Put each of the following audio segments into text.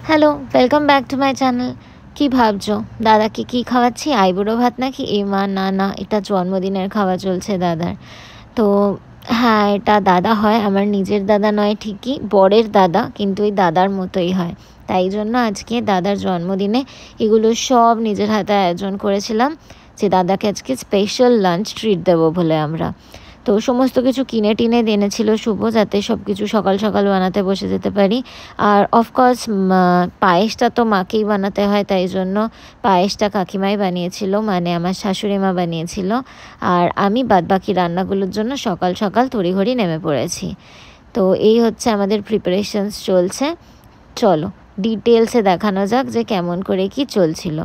Hello, welcome back to my channel. কি ভাবছো দাদাকে কি খাওয়াচ্ছি? আইবুড়ো ভাত নাকি? এ মা, না না, এটা জন্মদিনের খাওয়া চলছে দাদার। তো হ্যাঁ, এটা দাদা হয়, আমার নিজের দাদা নয় ঠিকই, বরের দাদা, কিন্তু ওই দাদার মতোই হয়। তাই জন্য আজকে দাদার জন্মদিনে এগুলো সব নিজের হাতে আয়োজন করেছিলাম, যে দাদাকে আজকে স্পেশাল লাঞ্চ ট্রিট দেবো বলে আমরা। তো সমস্ত কিছু কিনে টিনে এনেছিল শুভ, যাতে সব কিছু সকাল সকাল বানাতে বসে যেতে পারি। আর অফকোর্স পায়েসটা তো মাকেই বানাতে হয়, তাই জন্য পায়েসটা কাকিমাই বানিয়েছিল, মানে আমার শাশুড়ি মা বানিয়েছিল। আর আমি বাদবাকি রান্নাগুলোর জন্য সকাল সকাল তড়িঘড়ি নেমে পড়েছি। তো এই হচ্ছে আমাদের প্রিপারেশনস চলছে। চলো ডিটেলসে দেখানো যাক যে কেমন করে কি চলছিল।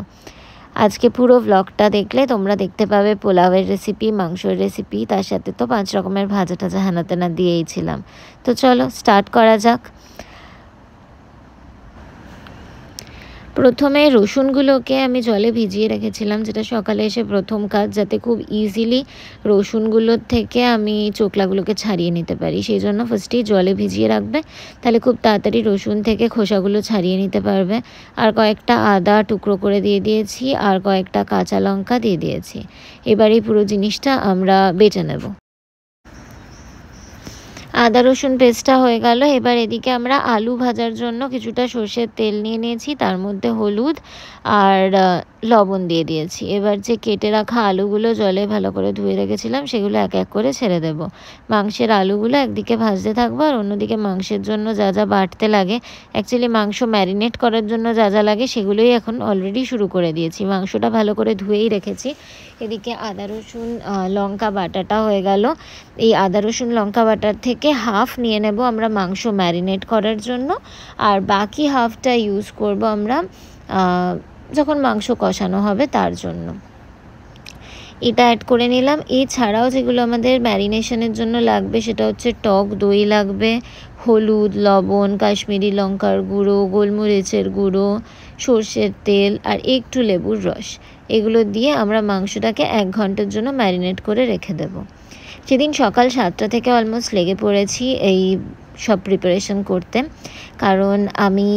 আজকে পুরো ব্লগটা দেখলে তোমরা দেখতে পাবে পোলাওয়ের রেসিপি, মাংসের রেসিপি, তার সাথে তো 5 রকমের ভাজা টাজা হেনা দিয়েইছিলাম। তো চলো স্টার্ট করা যাক। প্রথমে রসুনগুলোকে আমি জলে ভিজিয়ে রেখেছিলাম, যেটা সকালে এসে প্রথম কাজ, যাতে খুব ইজিলি রসুনগুলোর থেকে আমি চোকলাগুলোকে ছাড়িয়ে নিতে পারি। সেই জন্য ফার্স্টেই জলে ভিজিয়ে রাখবে, তাহলে খুব তাড়াতাড়ি রসুন থেকে খোসাগুলো ছাড়িয়ে নিতে পারবে। আর কয়েকটা আদা টুকরো করে দিয়ে দিয়েছি, আর কয়েকটা কাঁচা লঙ্কা দিয়ে দিয়েছি। এবার এই পুরো জিনিসটা আমরা বেটে নেব। আদা রসুন পেস্টটা হয়ে গেল। এবার এদিকে আমরা আলু ভাজার জন্য কিছুটা সর্ষের তেল নিয়ে নিয়েছি, তার মধ্যে হলুদ আর লবণ দিয়ে দিয়েছি। এবার যে কেটে রাখা আলুগুলো জলে ভালো করে ধুয়ে রেখেছিলাম, সেগুলো এক এক করে ছেড়ে দেব। মাংসের আলুগুলো একদিকে ভাজতে থাকবো, আর অন্যদিকে মাংসের জন্য যা যা বাটতে লাগে, অ্যাকচুয়ালি মাংস ম্যারিনেট করার জন্য যা যা লাগে সেগুলোই এখন অলরেডি শুরু করে দিয়েছি। মাংসটা ভালো করে ধুয়েই রেখেছি। এদিকে আদা রসুন লঙ্কা বাটাটা হয়ে গেল। এই আদা রসুন লঙ্কা বাটার থেকে হাফ নিয়ে নেব আমরা মাংস ম্যারিনেট করার জন্য, আর বাকি হাফটা ইউজ করব আমরা যখন মাংস কষানো হবে তার জন্য। এটা অ্যাড করে নিলাম। এছাড়াও যেগুলো আমাদের ম্যারিনেশনের জন্য লাগবে, সেটা হচ্ছে টক দই লাগবে, হলুদ, লবণ, কাশ্মীরি লঙ্কার গুঁড়ো, গোলমরিচের গুঁড়ো, সর্ষের তেল আর একটু লেবুর রস। এগুলো দিয়ে আমরা মাংসটাকে 1 ঘন্টার জন্য ম্যারিনেট করে রেখে দেবো। সেদিন সকাল 7টা থেকে অলমোস্ট লেগে পড়েছি এই সব প্রিপারেশন করতে, কারণ আমি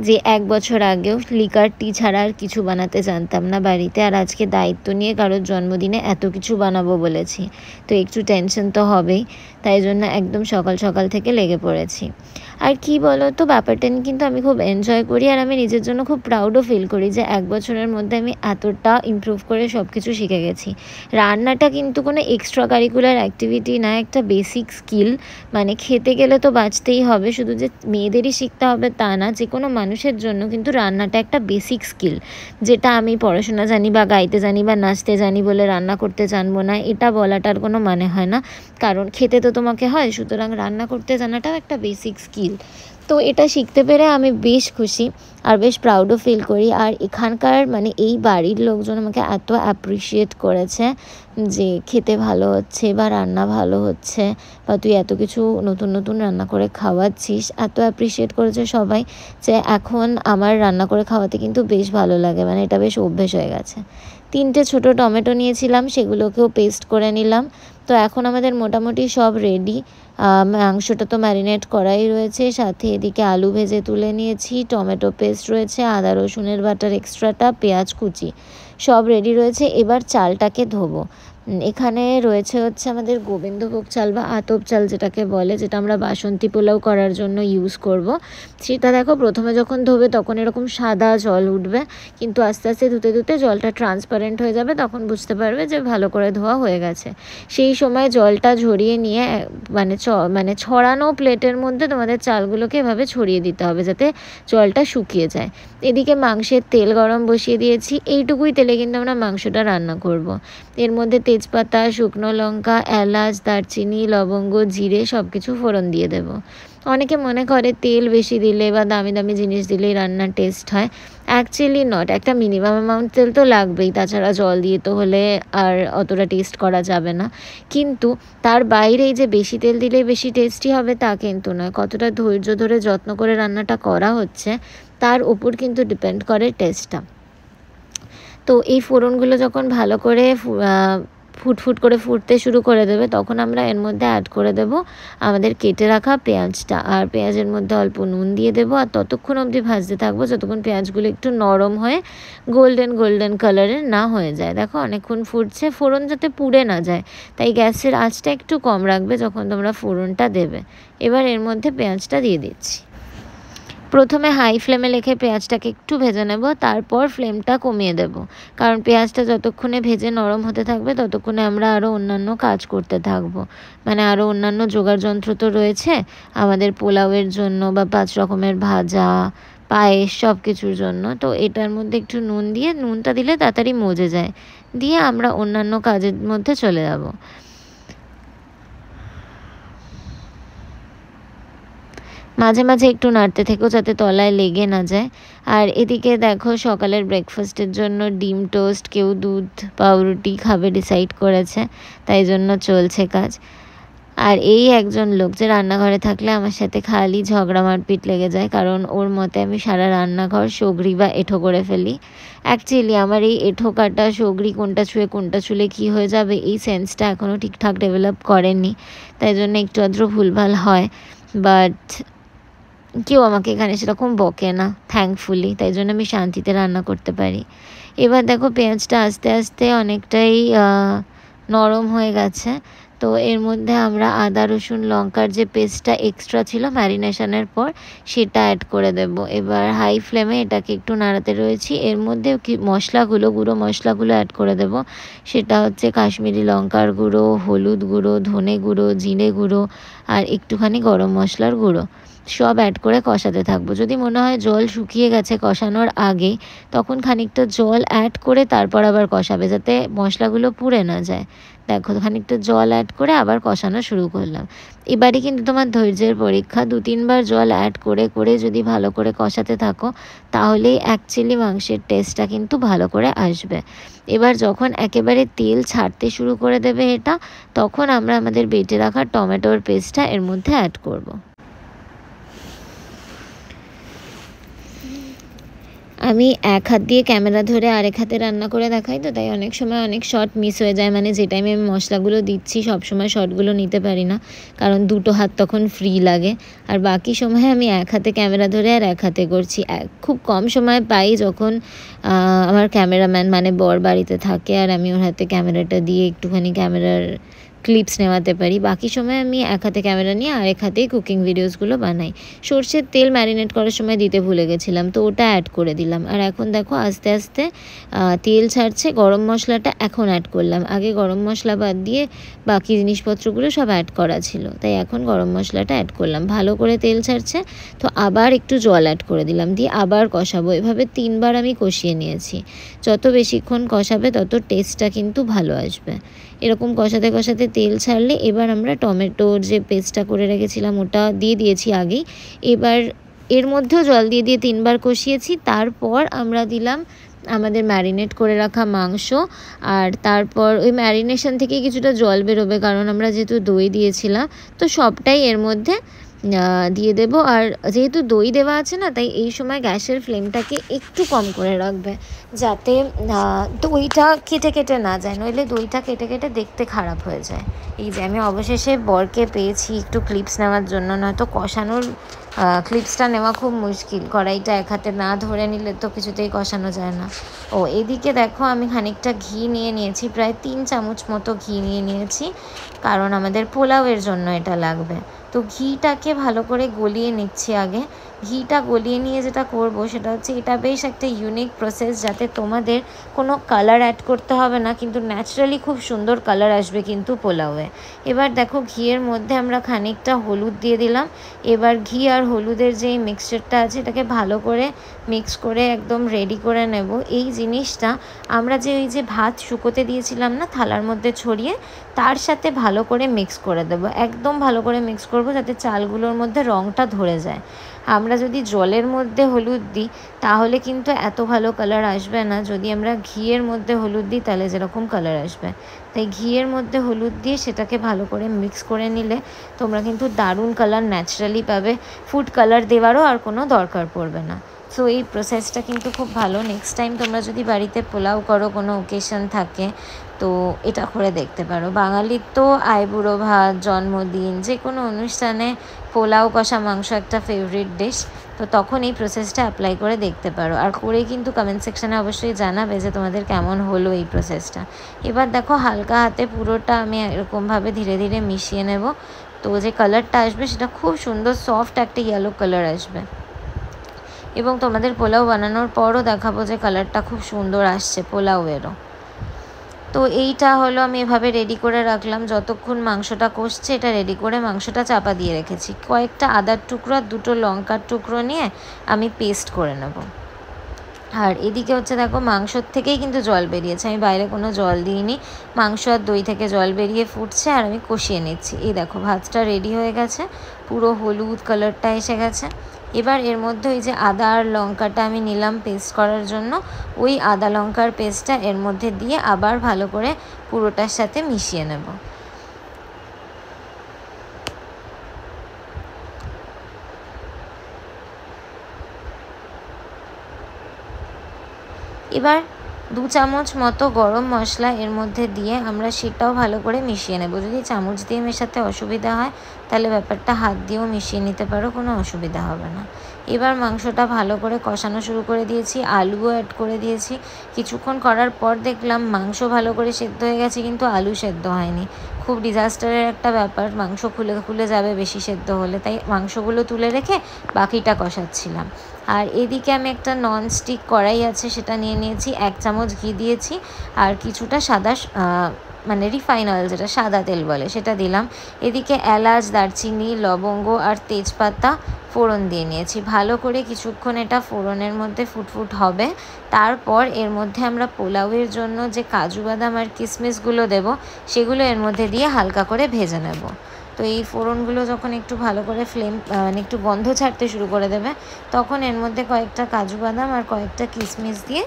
যে 1 বছর আগেও লিকার টি ছাড়া আর কিছু বানাতে জানতাম না বাড়িতে, আর আজকে দায়িত্ব নিয়ে কারোর জন্মদিনে এত কিছু বানাবো বলেছি, তো একটু টেনশন তো হবেই। তাই জন্য একদম সকাল সকাল থেকে লেগে পড়েছি। আর কি বলো তো, ব্যাপারটা নিয়ে কিন্তু আমি খুব এনজয় করি, আর আমি নিজের জন্য খুব প্রাউডও ফিল করি যে 1 বছরের মধ্যে আমি এতটা ইমপ্রুভ করে সব কিছু শিখে গেছি। রান্নাটা কিন্তু কোনো এক্সট্রা কারিকুলার অ্যাক্টিভিটি না, একটা বেসিক স্কিল। মানে খেতে গেলে তো বাঁচতেই হবে, শুধু যে মেয়েদেরই শিখতে হবে তা না, যে কোনো মানুষের জন্য কিন্তু রান্নাটা একটা বেসিক স্কিল। যেটা আমি পড়াশোনা জানি বা গাইতে জানি বা নাচতে জানি বলে রান্না করতে জানবো না, এটা বলাটার কোনো মানে হয় না। কারণ খেতে তো তোমাকে হয়, সুতরাং রান্না করতে জানাটাও একটা বেসিক স্কিল। তো এটা শিখতে পেরে আমি বেশ খুশি আর বেশ প্রাউডও ফিল করি। আর এখানকার মানে এই বাড়ির লোকজন আমাকে এত অ্যাপ্রিসিয়েট করেছে যে খেতে ভালো হচ্ছে বা রান্না ভালো হচ্ছে, বা তুই এত কিছু নতুন নতুন রান্না করে খাওয়াচ্ছিস, এত অ্যাপ্রিসিয়েট করেছে সবাই যে এখন আমার রান্না করে খাওয়াতে কিন্তু বেশ ভালো লাগে, মানে এটা বেশ অভ্যেস হয়ে গেছে। 3টে ছোটো টমেটো নিয়েছিলাম, সেগুলোকেও পেস্ট করে নিলাম। তো এখন আমাদের মোটামুটি সব রেডি। মাংসটা তো ম্যারিনেট করাই রয়েছে, সাথে এদিকে আলু ভেজে তুলে নিয়েছি, টমেটো পেস্ট রয়েছে, আদা রসুনের বাটার এক্সট্রাটা, পেঁয়াজ কুচি সব রেডি রয়েছে। এবার চালটাকে ধোবো। এখানে রয়েছে হচ্ছে আমাদের গোবিন্দভোগ চাল বা আতপ চাল যেটাকে বলে, যেটা আমরা বাসন্তী পোলাও করার জন্য ইউজ করব। সেটা দেখো প্রথমে যখন ধোবে তখন এরকম সাদা জল উঠবে, কিন্তু আস্তে আস্তে ধুতে ধুতে জলটা ট্রান্সপারেন্ট হয়ে যাবে, তখন বুঝতে পারবে যে ভালো করে ধোয়া হয়ে গেছে। সেই সময় জলটা ঝরিয়ে নিয়ে মানে ছড়ানো প্লেটের মধ্যে তোমাদের চালগুলোকে এভাবে ছড়িয়ে দিতে হবে, যাতে জলটা শুকিয়ে যায়। এদিকে মাংসের তেল গরম বসিয়ে দিয়েছি। এইটুকুই তেলে কিন্তু আমরা মাংসটা রান্না করব। এর মধ্যে তেজপাতা, শুকনো লঙ্কা, এলাচ, দারচিনি, লবঙ্গ, জিরে সব কিছু ফোড়ন দিয়ে দেব। অনেকে মনে করে তেল বেশি দিলে বা দামি দামি জিনিস দিলেই রান্নার টেস্ট হয়। অ্যাকচুয়ালি নট, একটা মিনিমাম অ্যামাউন্ট তেল তো লাগবেই, তাছাড়া জল দিয়ে তো হলে আর অতটা টেস্ট করা যাবে না। কিন্তু তার বাইরেই যে বেশি তেল দিলেই বেশি টেস্টি হবে তা কিন্তু নয়, কতটা ধৈর্য ধরে যত্ন করে রান্নাটা করা হচ্ছে তার উপর কিন্তু ডিপেন্ড করে টেস্টটা। তো এই ফোড়নগুলো যখন ভালো করে ফুটফুট করে ফুটতে শুরু করে দেবে, তখন আমরা এর মধ্যে অ্যাড করে দেব আমাদের কেটে রাখা পেঁয়াজটা। আর পেঁয়াজের মধ্যে অল্প নুন দিয়ে দেবো, আর ততক্ষণ অবধি ভাজতে থাকবো যতক্ষণ পেঁয়াজগুলো একটু নরম হয়ে গোল্ডেন কালারের না হয়ে যায়। দেখো অনেকক্ষণ ফুটছে, ফোড়ন যাতে পুড়ে না যায় তাই গ্যাসের আঁচটা একটু কম রাখবে যখন তোমরা ফোড়নটা দেবে। এবার এর মধ্যে পেঁয়াজটা দিয়ে দিচ্ছি। প্রথমে হাই ফ্লেমে রেখে পেঁয়াজটাকে একটু ভেজে নেব, তারপর ফ্লেমটা কমিয়ে দেব, কারণ পেঁয়াজটা যতক্ষণে ভেজে নরম হতে থাকবে ততক্ষণে আমরা আরও অন্যান্য কাজ করতে থাকব। মানে আরও অন্যান্য জোগাড় যন্ত্র তো রয়েছে আমাদের পোলাওয়ের জন্য বা 5 রকমের ভাজা, পায়েস, সব কিছুর জন্য। তো এটার মধ্যে একটু নুন দিয়ে, নুনটা দিলে তাড়াতাড়ি মজে যায়, দিয়ে আমরা অন্যান্য কাজের মধ্যে চলে যাব। মাঝে মাঝে একটু নাড়তে থেকো যাতে তলায় লেগে না যায়। আর এদিকে দেখো সকালের ব্রেকফাস্টের জন্য ডিম টোস্ট, কেউ দুধ পাউরুটি খাবে ডিসাইড করেছে, তাই জন্য চলছে কাজ। আর এই একজন লোক যে রান্নাঘরে থাকলে আমার সাথে খালি ঝগড়া মারপিট লেগে যায়, কারণ ওর মতে আমি সারা রান্নাঘর সগড়ি বা এঁঠো করে ফেলি। অ্যাকচুয়ালি আমার এই এঁঠো কাটা, সগড়ি কোনটা ছুঁয়ে কোনটা ছুলে কী হয়ে যাবে এই সেন্সটা এখনও ঠিকঠাক ডেভেলপ করেনি, তাই জন্য একটু আধটু ভুলভাল হয়। বাট কেউ আমাকে এখানে সেরকম বকে না থ্যাঙ্কফুলি, তাই জন্য আমি শান্তিতে রান্না করতে পারি। এবার দেখো পেঁয়াজটা আস্তে আস্তে অনেকটাই নরম হয়ে গেছে, তো এর মধ্যে আমরা আদা রসুন লঙ্কার যে পেস্টটা এক্সট্রা ছিল ম্যারিনেশনের পর সেটা অ্যাড করে দেব। এবার হাই ফ্লেমে এটাকে একটু নাড়াতে রয়েছি। এর মধ্যে মশলাগুলো, গুঁড়ো মশলাগুলো অ্যাড করে দেব। সেটা হচ্ছে কাশ্মীরি লঙ্কার গুঁড়ো, হলুদ গুঁড়ো, ধনে গুঁড়ো, জিরে গুঁড়ো আর একটুখানি গরম মশলার গুঁড়ো, সব অ্যাড করে কষাতে থাকবো। যদি মনে হয় জল শুকিয়ে গেছে কষানোর আগে, তখন খানিকটা জল অ্যাড করে তারপর আবার কষাবে, যাতে মশলাগুলো পুড়ে না যায়। দেখো খানিকটা জল অ্যাড করে আবার কষানো শুরু করলাম। এবারে কিন্তু তোমার ধৈর্যের পরীক্ষা, 2-3 বার জল অ্যাড করে করে যদি ভালো করে কষাতে থাকো তাহলেই অ্যাকচুয়ালি মাংসের টেস্টটা কিন্তু ভালো করে আসবে। এবার যখন একেবারে তেল ছাড়তে শুরু করে দেবে এটা, তখন আমরা আমাদের বেটে রাখা টমেটোর পেস্টটা এর মধ্যে অ্যাড করব। আমি এক হাত দিয়ে ক্যামেরা ধরে আরেক হাতে রান্না করে দেখাই, তো তাই অনেক সময় অনেক শট মিস হয়ে যায়। মানে যে টাইমে আমি মশলাগুলো দিচ্ছি সব সময় শটগুলো নিতে পারি না, কারণ দুটো হাত তখন ফ্রি লাগে। আর বাকি সময় আমি এক হাতে ক্যামেরা ধরে আর এক হাতে করছি। খুব কম সময় পাই যখন আমার ক্যামেরাম্যান মানে বর বাড়িতে থাকে আর আমি ওর হাতে ক্যামেরাটা দিয়ে একটুখানি ক্যামেরার ক্লিপস নেওয়াতে পারি। বাকি সময় আমি এক হাতে ক্যামেরা নিয়ে আরেক হাতেই কুকিং ভিডিওসগুলো বানাই। সর্ষের তেল ম্যারিনেট করার সময় দিতে ভুলে গেছিলাম, তো ওটা অ্যাড করে দিলাম। আর এখন দেখো আস্তে আস্তে তেল ছাড়ছে। গরম মশলাটা এখন অ্যাড করলাম, আগে গরম মশলা বাদ দিয়ে বাকি জিনিসপত্রগুলো সব অ্যাড করা ছিল, তাই এখন গরম মশলাটা অ্যাড করলাম। ভালো করে তেল ছাড়ছে, তো আবার একটু জল অ্যাড করে দিলাম, দিয়ে আবার কষাবো। এভাবে 3 বার আমি কষিয়ে নিয়েছি। যত বেশিক্ষণ কষাবে তত টেস্টটা কিন্তু ভালো আসবে। এরকম কষাতে কষাতে তেল ছাড়লে এবার আমরা টমেটোর যে পেস্টটা করে রেখেছিলাম ওটা দিয়ে দিয়েছি আগেই। এবার এর মধ্যেও জল দিয়ে দিয়ে 3 বার কষিয়েছি। তারপর আমরা দিলাম আমাদের ম্যারিনেট করে রাখা মাংস, আর তারপর ওই ম্যারিনেশন থেকে কিছুটা জল বেরোবে, কারণ আমরা যেহেতু দই দিয়েছিলাম, তো সবটাই এর মধ্যে দিয়ে দেব। আর যেহেতু দই দেওয়া আছে না, তাই এই সময় গ্যাসের ফ্লেমটাকে একটু কম করে রাখবে, যাতে দইটা কেটে কেটে না যায়, নইলে দইটা কেটে কেটে দেখতে খারাপ হয়ে যায়। এই যে আমি অবশেষে বরকে পেয়েছি একটু ক্লিপস নেওয়ার জন্য, নয়তো কষানোর ক্লিপসটা নেওয়া খুব মুশকিল। কড়াইটা এক হাতে না ধরে নিলে তো কিছুতেই কষানো যায় না। ও এদিকে দেখো আমি খানিকটা ঘি নিয়ে নিয়েছি, প্রায় 3 চামচ মতো ঘি নিয়ে নিয়েছি, কারণ আমাদের পোলাওয়ের জন্য এটা লাগবে। তো ঘিটাকে ভালো করে গলিয়ে নিচ্ছি আগে। ঘিটা গলিয়ে নিয়ে যেটা করব সেটা হচ্ছে, এটা বেশ একটা ইউনিক প্রসেস, যাতে তোমাদের কোনো কালার অ্যাড করতে হবে না, কিন্তু ন্যাচারালি খুব সুন্দর কালার আসবে কিন্তু পোলাওয়ে। এবার দেখো ঘিয়ের মধ্যে আমরা খানিকটা হলুদ দিয়ে দিলাম। এবার ঘি আর হলুদের যে মিক্সচারটা আছে এটাকে ভালো করে মিক্স করে একদম রেডি করে নেব। এই জিনিসটা আমরা যে ওই যে ভাত শুকোতে দিয়েছিলাম না থালার মধ্যে ছড়িয়ে, তার সাথে ভালো করে মিক্স করে দেবো। একদম ভালো করে মিক্স করব যাতে চালগুলোর মধ্যে রঙটা ধরে যায়। আমরা যদি জলের মধ্যে হলুদ দিই তাহলে কিন্তু এত ভালো কালার আসবে না, যদি আমরা ঘিয়ের মধ্যে হলুদ দিই তাহলে যেরকম কালার আসবে। তাই ঘিয়ের মধ্যে হলুদ দিয়ে সেটাকে ভালো করে মিক্স করে নিলে তোমরা কিন্তু দারুণ কালার ন্যাচারালি পাবে। ফুড কালার দেওয়ারও আর কোনো দরকার পড়বে না। সো এই প্রসেসটা কিন্তু খুব ভালো। নেক্সট টাইম তোমরা যদি বাড়িতে পোলাও করো, কোনো ওকেশন থাকে, তো এটা করে দেখতে পারো। বাঙালির তো আইবুড়ো ভাত, জন্মদিন, যে কোনো অনুষ্ঠানে পোলাও কষা মাংস একটা ফেভারিট ডিশ। তো তখন এই প্রসেসটা অ্যাপ্লাই করে দেখতে পারো, আর করে কিন্তু কমেন্ট সেকশানে অবশ্যই জানাবে যে তোমাদের কেমন হলো এই প্রসেসটা। এবার দেখো হালকা হাতে পুরোটা আমি এরকমভাবে ধীরে ধীরে মিশিয়ে নেব। তো যে কালারটা আসবে সেটা খুব সুন্দর সফট একটা ইয়েলো কালার আসবে, এবং তোমাদের পোলাও বানানোর পরও দেখাবো যে কালারটা খুব সুন্দর আসছে পোলাওয়েরও। তো এইটা হলো আমি এভাবে রেডি করে রাখলাম। যতক্ষণ মাংসটা কষছে এটা রেডি করে মাংসটা চাপা দিয়ে রেখেছি। কয়েকটা আদার টুকরো আর 2টো লঙ্কার টুকরো নিয়ে আমি পেস্ট করে নেব। আর এদিকে হচ্ছে দেখো মাংসর থেকেই কিন্তু জল বেরিয়েছে, আমি বাইরে কোনো জল দিইনি। মাংস আর দই থেকে জল বেরিয়ে ফুটছে আর আমি কষিয়ে নিচ্ছি। এই দেখো ভাতটা রেডি হয়ে গেছে, পুরো হলুদ কালারটা এসে গেছে। এবার এর মধ্যে ওই যে আদা আর লঙ্কাটা আমি নিলাম পেস্ট করার জন্য, ওই আদা লঙ্কার পেস্টটা এর মধ্যে দিয়ে আবার ভালো করে পুরোটার সাথে মিশিয়ে নেব। এবার 2 চামচ মতো গরম মশলা এর মধ্যে দিয়ে আমরা সেটাও ভালো করে মিশিয়ে নেব। যদি চামচ দিয়ে মেশাতে অসুবিধা হয় তাহলে ব্যাপারটা হাত দিয়েও মিশিয়ে নিতে পারো, কোনো অসুবিধা হবে না। এবার মাংসটা ভালো করে কষানো শুরু করে দিয়েছি, আলুও অ্যাড করে দিয়েছি। কিছুক্ষণ করার পর দেখলাম মাংস ভালো করে সেদ্ধ হয়ে গেছে, কিন্তু আলু সেদ্ধ হয়নি। খুব ডিজাস্টারের একটা ব্যাপার, মাংস খুলে খুলে যাবে বেশি সেদ্ধ হলে। তাই মাংসগুলো তুলে রেখে বাকিটা কষাচ্ছিলাম। আর এদিকে আমি একটা ননস্টিক কড়াই আছে, সেটা নিয়ে নিয়েছি, 1 চামচ ঘি দিয়েছি আর কিছুটা সাদা মানে রিফাইন অয়েল, যেটা সাদা তেল বলে, সেটা দিলাম। এদিকে এলাচ, দারচিনি, লবঙ্গ আর তেজপাতা ফোড়ন দিয়ে নিয়েছি। ভালো করে কিছুক্ষণ এটা ফোড়নের মধ্যে ফুটফুট হবে। তারপর এর মধ্যে আমরা পোলাওয়ের জন্য যে কাজু বাদাম আর কিশমিশগুলো দেব, সেগুলো এর মধ্যে দিয়ে হালকা করে ভেজে নেব। তো এই ফোড়নগুলো যখন একটু ভালো করে মানে একটু গন্ধ ছাড়তে শুরু করে দেবে, তখন এর মধ্যে কয়েকটা কাজু বাদাম আর কয়েকটা কিশমিশ দিয়ে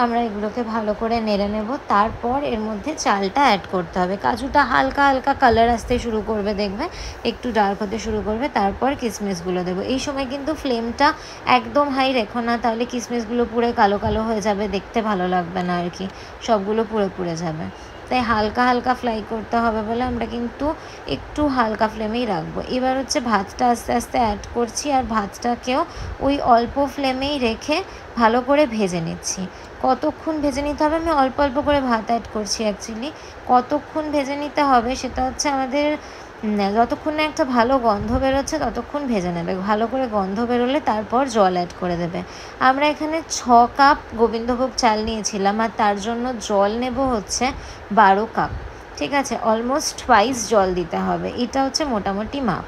আমরা এগুলোকে ভালো করে নেড়ে নেব। তারপর এর মধ্যে চালটা অ্যাড করতে হবে। কাজুটা হালকা হালকা কালার আসতে শুরু করবে, দেখবে একটু ডার্ক হতে শুরু করবে, তারপর কিশমিশগুলো দেবো। এই সময় কিন্তু ফ্লেমটা একদম হাই রেখো না, তাহলে কিশমিশগুলো পুরো কালো কালো হয়ে যাবে, দেখতে ভালো লাগবে না আর কি, সবগুলো পুড়ে পুড়ে যাবে। তাই হালকা হালকা ফ্রাই করতে হবে বলে আমরা কিন্তু একটু হালকা ফ্লেমেই রাখবো। এবার হচ্ছে ভাতটা আস্তে আস্তে অ্যাড করছি, আর ভাতটাকেও ওই অল্প ফ্লেমেই রেখে ভালো করে ভেজে নিচ্ছি। কতক্ষণ ভেজে নিতে হবে, আমি অল্প অল্প করে ভাত অ্যাড করছি অ্যাকচুয়ালি। কতক্ষণ ভেজে নিতে হবে সেটা হচ্ছে আমাদের যতক্ষণ না একটা ভালো গন্ধ বেরোচ্ছে ততক্ষণ ভেজে নেবে। ভালো করে গন্ধ বেরোলে তারপর জল অ্যাড করে দেবে। আমরা এখানে 6 কাপ গোবিন্দভোগ চাল নিয়েছিলাম, আর তার জন্য জল নেব হচ্ছে 12 কাপ। ঠিক আছে, অলমোস্ট টুয়াইস জল দিতে হবে, এটা হচ্ছে মোটামুটি মাপ।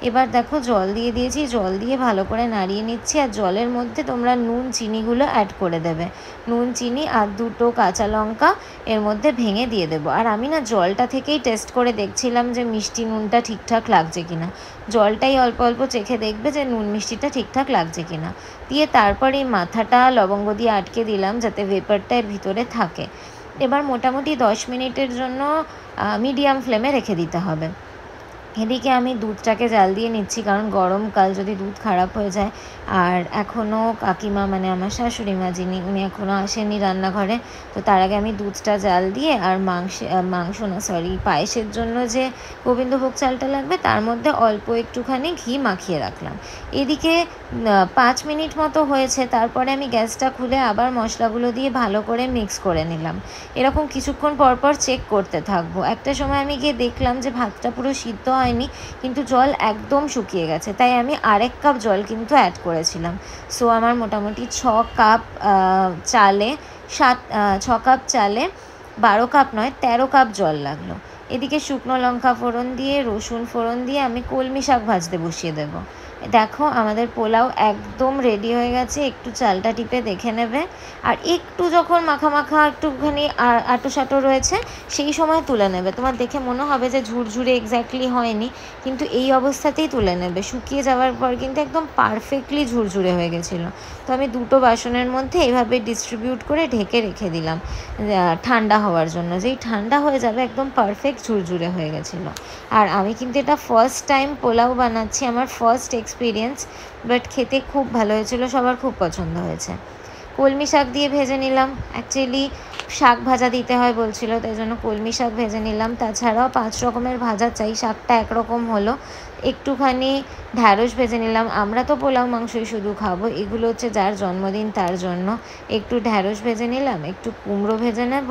এবার দেখো জল দিয়ে দিয়েছি, জল দিয়ে ভালো করে নাড়িয়ে নিচ্ছি। আর জলের মধ্যে তোমরা নুন চিনিগুলো অ্যাড করে দেবে। নুন, চিনি আর 2টো কাঁচা লঙ্কা এর মধ্যে ভেঙে দিয়ে দেবো। আর আমি না জলটা থেকেই টেস্ট করে দেখছিলাম যে মিষ্টি নুনটা ঠিকঠাক লাগছে কিনা। জলটাই অল্প অল্প চেখে দেখবে যে নুন মিষ্টিটা ঠিকঠাক লাগছে কিনা। দিয়ে তারপর এই মাথাটা লবঙ্গ দিয়ে আটকে দিলাম যাতে ভেপারটা এর ভিতরে থাকে। এবার মোটামুটি 10 মিনিটের জন্য মিডিয়াম ফ্লেমে রেখে দিতে হবে। এদিকে আমি দুধটাকে জাল দিয়ে নিচ্ছি, কারণ গরমকাল, যদি দুধ খারাপ হয়ে যায়। আর এখনও কাকিমা, মানে আমার শাশুড়ি মা যিনি, উনি এখনও আসেনি রান্নাঘরে। তো তার আগে আমি দুধটা জাল দিয়ে আর পায়েসের জন্য যে গোবিন্দভোগ চালটা লাগবে তার মধ্যে অল্প একটুখানি ঘি মাখিয়ে রাখলাম। এদিকে 5 মিনিট মতো হয়েছে, তারপরে আমি গ্যাসটা খুলে আবার মশলাগুলো দিয়ে ভালো করে মিক্স করে নিলাম। এরকম কিছুক্ষণ পর পর চেক করতে থাকবো। একটা সময় আমি গিয়ে দেখলাম যে ভাতটা পুরো সিদ্ধ হয়নি, কিন্তু জল একদম শুকিয়ে গেছে, তাই আমি আরেক কাপ জল কিন্তু অ্যাড করেছিলাম। সো আমার মোটামুটি 6 কাপ চালে 6 কাপ চালে 12 কাপ নয় 13 কাপ জল লাগলো। এদিকে শুকনো লঙ্কা ফোড়ন দিয়ে, রসুন ফোড়ন দিয়ে আমি কলমি শাক ভাজতে বসিয়ে দেবো। দেখো আমাদের পোলাও একদম রেডি হয়ে গেছে। একটু চালটা টিপে দেখে নেবে, আর একটু যখন মাখা মাখা একটুখানি আটো সাটো রয়েছে সেই সময় তুলে নেবে। তোমার দেখে মনে হবে যে ঝুরঝুরে এক্স্যাক্টলি হয়নি, কিন্তু এই অবস্থাতেই তুলে নেবে। শুকিয়ে যাওয়ার পর কিন্তু একদম পারফেক্টলি ঝুরঝুরে হয়ে গেছিলো। তো আমি 2টো বাসনের মধ্যে এইভাবে ডিস্ট্রিবিউট করে ঢেকে রেখে দিলাম ঠান্ডা হওয়ার জন্য। যেই ঠান্ডা হয়ে যাবে একদম পারফেক্ট ঝুরঝুরে হয়ে গেছিলো। আর আমি কিন্তু এটা ফার্স্ট টাইম পোলাও বানাচ্ছি, আমার ফার্স্ট এক্সপিরিয়েন্স, বাট খেতে খুব ভালো হয়েছিল, সবার খুব পছন্দ হয়েছে। কলমি শাক দিয়ে ভেজে নিলাম, অ্যাকচুয়ালি শাক ভাজা দিতে হয় বলছিল, তাই জন্য কলমি শাক ভেজে নিলাম। তাছাড়াও 5 রকমের ভাজা চাই, শাকটা একরকম হলো। একটুখানি ঢ্যাঁড়স ভেজে নিলাম, আমরা তো পোলাও মাংসই শুধু খাবো, এগুলো হচ্ছে যার জন্মদিন তার জন্য। একটু ঢ্যাঁড়স ভেজে নিলাম, একটু কুমড়ো ভেজে নেব,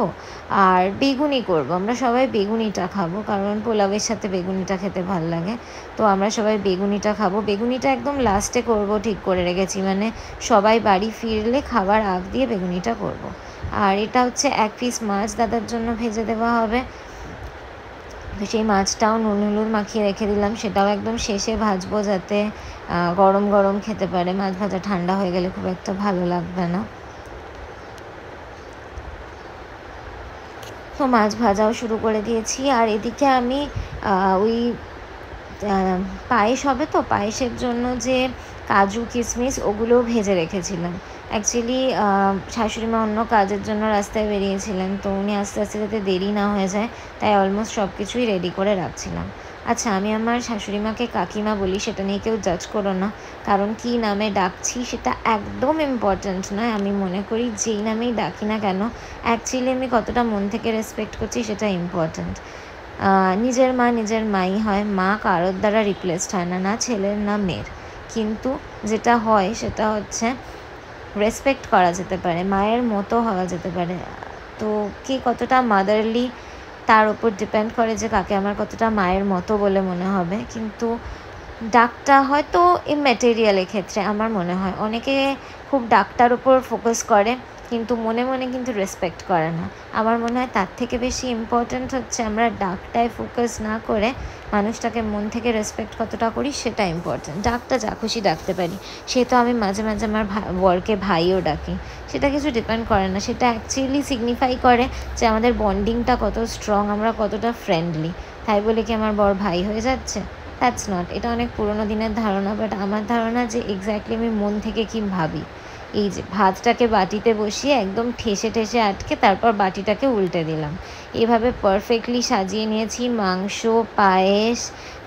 আর বেগুনি করব। আমরা সবাই বেগুনিটা খাবো, কারণ পোলাওয়ের সাথে বেগুনিটা খেতে ভাল লাগে। তো আমরা সবাই বেগুনিটা খাবো। বেগুনিটা একদম লাস্টে করব ঠিক করে রেখেছি, মানে সবাই বাড়ি ফিরলে খাবার আগ দিয়ে বেগুনিটা করব। আর এটা হচ্ছে 1 পিস মাছ দাদার জন্য ভেজে দেওয়া হবে, তো সেই মাছটাও নুন হলুদ মাখিয়ে রেখে দিলাম, সেটাও একদম শেষে ভাজবো, যাতে গরম গরম খেতে পারে। মাছ ভাজা ঠান্ডা হয়ে গেলে খুব একটা ভালো লাগবে না। তো মাছ ভাজাও শুরু করে দিয়েছি। আর এদিকে আমি ওই পায়েস হবে, তো পায়েসের জন্য যে কাজু কিশমিশ ওগুলোও ভেজে রেখেছিলাম। অ্যাকচুয়ালি শাশুড়ি মা অন্য কাজের জন্য রাস্তায় বেরিয়েছিলেন, তো উনি আস্তে আস্তে যাতে দেরি না হয়ে যায় তাই অলমোস্ট সব কিছুই রেডি করে রাখছিলাম। আচ্ছা, আমি আমার শাশুড়ি মাকে কাকিমা বলি, সেটা নিয়ে কেউ জাজ করো না, কারণ কী নামে ডাকছি সেটা একদম ইম্পর্ট্যান্ট নয়। আমি মনে করি যেই নামেই ডাকি না কেন, অ্যাকচুয়ালি আমি কতটা মন থেকে রেসপেক্ট করছি সেটা ইম্পর্ট্যান্ট। নিজের মা নিজের মাই হয়, মা কারোর দ্বারা রিপ্লেসড হয় না, না ছেলের না মেয়ের। কিন্তু যেটা হয় সেটা হচ্ছে রেসপেক্ট করা যেতে পারে, মায়ের মতো হওয়া যেতে পারে। তো কে কতটা মাদারলি তার ওপর ডিপেন্ড করে যে কাকে আমার কতটা মায়ের মতো বলে মনে হবে। কিন্তু ডাকটা হয়তো ইম্যাটেরিয়ালের ক্ষেত্রে আমার মনে হয় অনেকে খুব ডাকটার উপর ফোকাস করে, কিন্তু মনে মনে কিন্তু রেসপেক্ট করে না। আমার মনে হয় তার থেকে বেশি ইম্পর্ট্যান্ট হচ্ছে আমরা ডাকটায় ফোকাস না করে মানুষটাকে মন থেকে রেসপেক্ট কতটা করি সেটা ইম্পর্ট্যান্ট। ডাকটা যা খুশি ডাকতে পারি, সে তো আমি মাঝে মাঝে আমার বরকে ভাইও ডাকি, সেটা কিছু ডিপেন্ড করে না। সেটা অ্যাকচুয়ালি সিগনিফাই করে যে আমাদের বন্ডিংটা কত স্ট্রং, আমরা কতটা ফ্রেন্ডলি। তাই বলে কি আমার বর ভাই হয়ে যাচ্ছে? That's not. এটা অনেক পুরোনো দিনের ধারণা, বাট আমার ধারণা যে এক্স্যাক্টলি আমি মন থেকে কী ভাবি। এই যে ভাতটাকে বাটিতে বসিয়ে একদম ঠেসে ঠেসে আটকে তারপর বাটিটাকে উল্টে দিলাম, এভাবে পারফেক্টলি সাজিয়ে নিয়েছি। মাংস, পায়েস,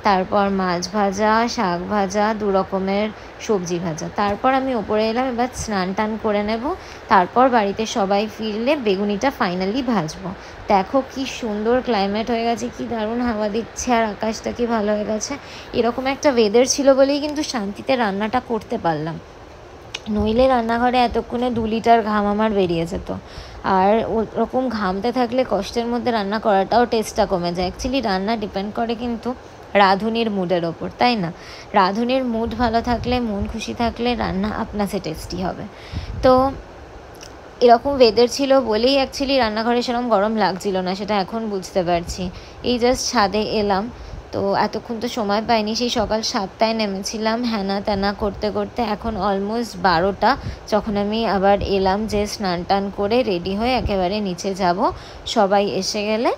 তারপর মাছ ভাজা, শাক ভাজা, 2 রকমের সবজি ভাজা। তারপর আমি ওপরে এলাম, এবার স্নান টান করে নেব, তারপর বাড়িতে সবাই ফিরলে বেগুনিটা ফাইনালি ভাজবো। দেখো কি সুন্দর ক্লাইমেট হয়ে গেছে, কি দারুণ হাওয়া দিচ্ছে, আর আকাশটা কি ভালো হয়ে গেছে। এরকম একটা ওয়েদার ছিল বলেই কিন্তু শান্তিতে রান্নাটা করতে পারলাম, নইলে রান্নাঘরে এতক্ষণে 2 লিটার ঘাম আমার বেরিয়ে যেত। আর ওরকম ঘামতে থাকলে কষ্টের মধ্যে রান্না করাটাও টেস্টটা কমে যায়। অ্যাকচুয়ালি রান্না ডিপেন্ড করে কিন্তু রাঁধুনির মুডের ওপর, তাই না? রাঁধুনির মুড ভালো থাকলে, মন খুশি থাকলে রান্না আপনা সে টেস্টি হবে। তো এরকম ওয়েদার ছিল বলেই অ্যাকচুয়ালি রান্নাঘরে সেরকম গরম লাগছিল না, সেটা এখন বুঝতে পারছি। এই জাস্ট ছাদে এলাম, তো এতক্ষণ তো সময় পাইনি, সেই সকাল 7টায় নেমেছিলাম হ্যানা ত্যানা করতে করতে এখন অলমোস্ট 12টা, যখন আমি আবার এলাম যে স্নান টান করে রেডি হয়ে একেবারে নিচে যাব। সবাই এসে গেলে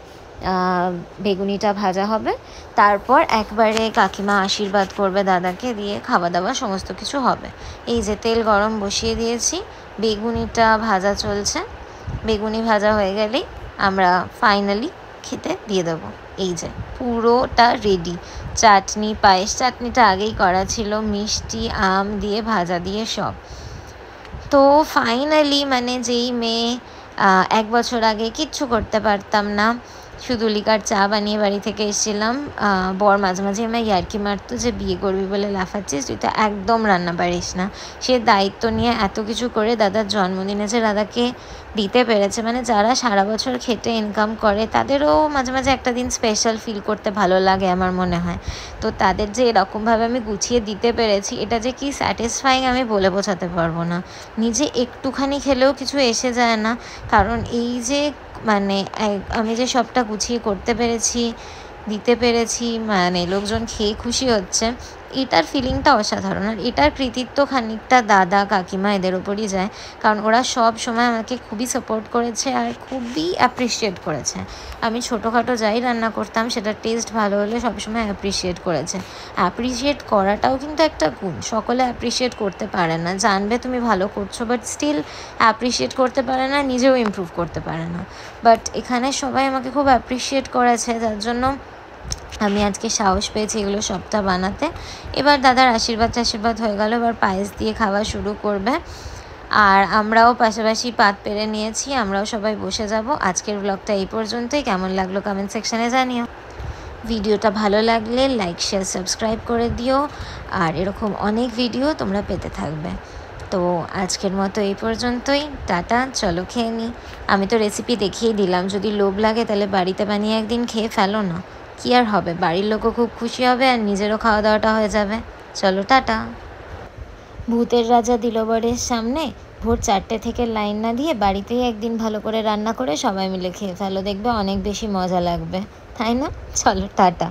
বেগুনিটা ভাজা হবে, তারপর একবারে কাকিমা আশীর্বাদ করবে দাদাকে, দিয়ে খাওয়া দাওয়া সমস্ত কিছু হবে। এই যে তেল গরম বসিয়ে দিয়েছি, বেগুনিটা ভাজা চলছে, বেগুনি ভাজা হয়ে গেলেই আমরা ফাইনালি খেতে দিয়ে দেবো। এই যে পুরোটা রেডি, চাটনি, পায়েস, চাটনিটা আগেই করা ছিল, মিষ্টি আম দিয়ে ভাজা দিয়ে সব। তো ফাইনালি মানে যেই মেয়ে 1 বছর আগে কিচ্ছু করতে পারতাম না, শুধু লিকার চা বানিয়ে বাড়ি থেকে এসেছিলাম, বর মাঝে মাঝে আমায় ইয়ার্কি মারতো যে বিয়ে করবি বলে লাফাচ্ছিস, তুই তো একদম রান্না পারিস না। সে দায়িত্ব নিয়ে এত কিছু করে দাদার জন্মদিনে যে দাদাকে দিতে পেরেছে, মানে যারা সারা বছর খেটে ইনকাম করে তাদেরও মাঝে মাঝে একটা দিন স্পেশাল ফিল করতে ভালো লাগে আমার মনে হয়। তো তাদের যে এরকমভাবে আমি গুছিয়ে দিতে পেরেছি, এটা যে কি স্যাটিসফাইং আমি বলে বোঝাতে পারবো না। নিজে একটুখানি খেলেও কিছু এসে যায় না, কারণ এই যে মানে আমি যে সবটা গুছিয়ে করতে পেরেছি, দিতে পেরেছি, মানে লোকজন খেয়ে খুশি হচ্ছে, এটার ফিলিংটা অসাধারণ। আর এটার কৃতিত্ব খানিকটা দাদা কাকিমা এদের ওপরই যায়, কারণ ওরা সব সময় আমাকে খুবই সাপোর্ট করেছে আর খুবই অ্যাপ্রিসিয়েট করেছে। আমি ছোটোখাটো যাই রান্না করতাম সেটার টেস্ট ভালো হলে সবসময় অ্যাপ্রিসিয়েট করেছে। অ্যাপ্রিসিয়েট করাটাও কিন্তু একটা গুণ, সকলে অ্যাপ্রিসিয়েট করতে পারে না, জানবে তুমি ভালো করছো বাট স্টিল অ্যাপ্রিসিয়েট করতে পারে না, নিজেও ইমপ্রুভ করতে পারে না। বাট এখানে সবাই আমাকে খুব অ্যাপ্রিসিয়েট করেছে, যার জন্য আমি আজকে সাহস পেয়েছি এগুলো সবটা বানাতে। এবার দাদার আশীর্বাদ হয়ে গেল, এবার পায়েস দিয়ে খাওয়া শুরু করবে। আর আমরাও পাশাপাশি পাত পেরে নিয়েছি, আমরাও সবাই বসে যাব। আজকের ব্লগটা এই পর্যন্তই। কেমন লাগলো কমেন্ট সেকশানে জানিও। ভিডিওটা ভালো লাগলে লাইক শেয়ার সাবস্ক্রাইব করে দিও, আর এরকম অনেক ভিডিও তোমরা পেতে থাকবে। তো আজকের মতো এই পর্যন্তই, টাটা। চলো খেয়ে নিই। আমি তো রেসিপি দেখিয়ে দিলাম, যদি লোভ লাগে তাহলে বাড়িতে বানিয়ে একদিন খেয়ে ফেলো না, কী আর হবে, বাড়ির লোকও খুব খুশি হবে আর নিজেরও খাওয়া দাওয়াটা হয়ে যাবে। চলো টাটা। ভূতের রাজা দিলবরের সামনে ভোর 4টে থেকে লাইন না দিয়ে বাড়িতেই একদিন ভালো করে রান্না করে সবাই মিলে খেয়ে ফেলো, দেখবে অনেক বেশি মজা লাগবে, তাই না? চলো টাটা।